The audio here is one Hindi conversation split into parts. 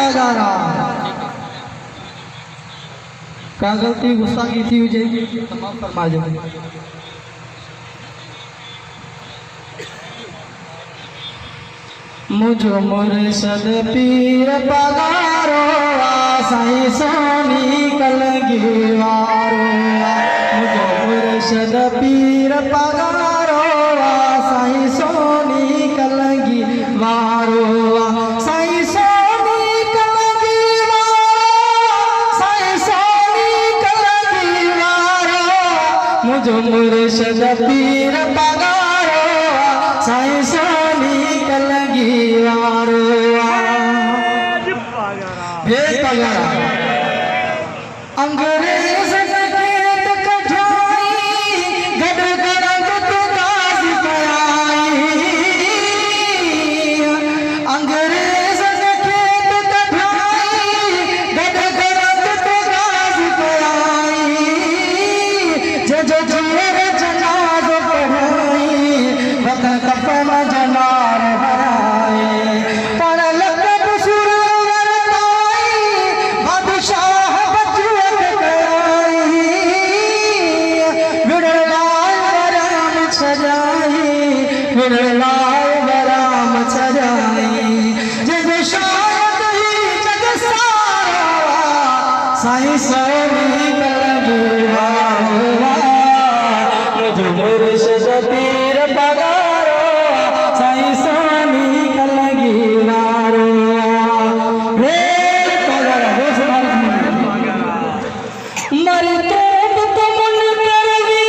पगारा का गलती गुस्सा की थी मुझे तमाम फरमा दो। मुझो मुर्शद पीर पगारो साईं सोनी कलगी वारो। मुझो मुर्शद पीर पगारो साईं सोनी कलगी वारो। साईं सोनी कलगी वारो साईं सोनी कलगी वारो। मुझो मुर्शद पीर पगारो साईं सोनी कलगी वारो। भेद पगारा अंग्रेज खेत कठाई गड गरग तो दास कराई। अंग्रेज खेत कठाई गड गरग तो दास कराई। जो जो जोर जनाज पढ़ाई वतन कफन जनार भराए। लाए बराम सजाई जग शायद ही जग सारा साईं सोनी कलगी वारो। मुझो मुर्शद पीर पगारो साईं सोनी कलगी वारो। मरी तो मन करवी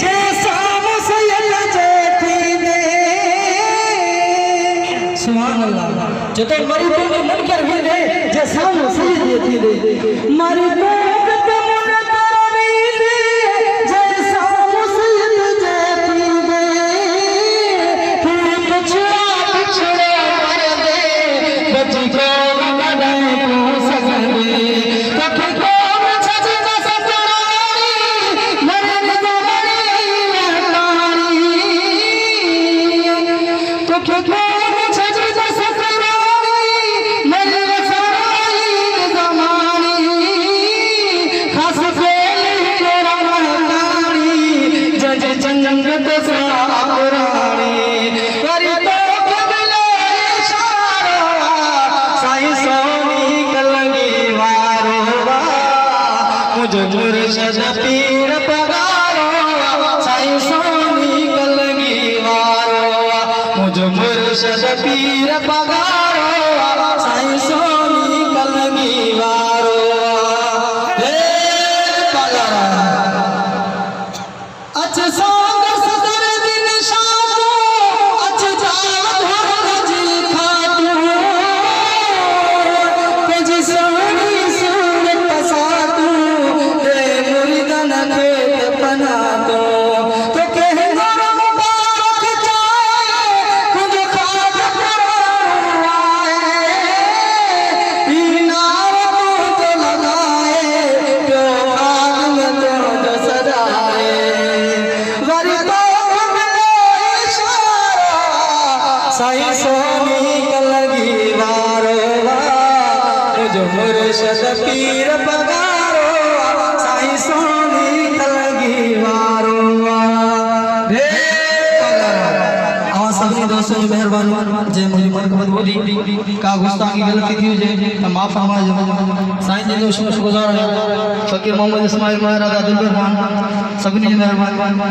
जैसा मसयल जो तो मरी तो मन कर भी दे जैसा सही देती दे। मरी तो मन कर भी दे जैसा मुसीबत देती दे। फिर पिछड़ा पिछड़ा कर दे बची को मने को सजने। कभी को छज न सतराई मरे तो मरे तारी। तो क्यों छज न जंगत सापुरानी करी तो कबले इशारा साईं सोनी कलगी वारो। मुझो मुर्शद पीर पगारो साईं सोनी कलगी वारो। मुझो मुर्शद पीर पगारो साईं सोनी कलगी वारो। अच्छा सांग सदर दिन शामो अच्छा जाव धर जी खातू तेजी सोनी सूरत सातू दे मुर्दन खेत बना दो। तो कह गरम बारक जाए कुछ खाद कराए। इनार तो लगाए जो खाद में तो सजाए। साईं सोनी कलगी वारो। मुझो मुर्शद पीर पगारो साईं सोनी कलगी वारो। सभी दोस्तों की मेहरबानी जे मुझे मन को बोली का गुस्सा की गलती थी जे माफ फरमा साईं जी जो शुक्रगुजार है। फकीर मोहम्मद इस्माइल महाराज दिलबर खान सभी मेहरबानी।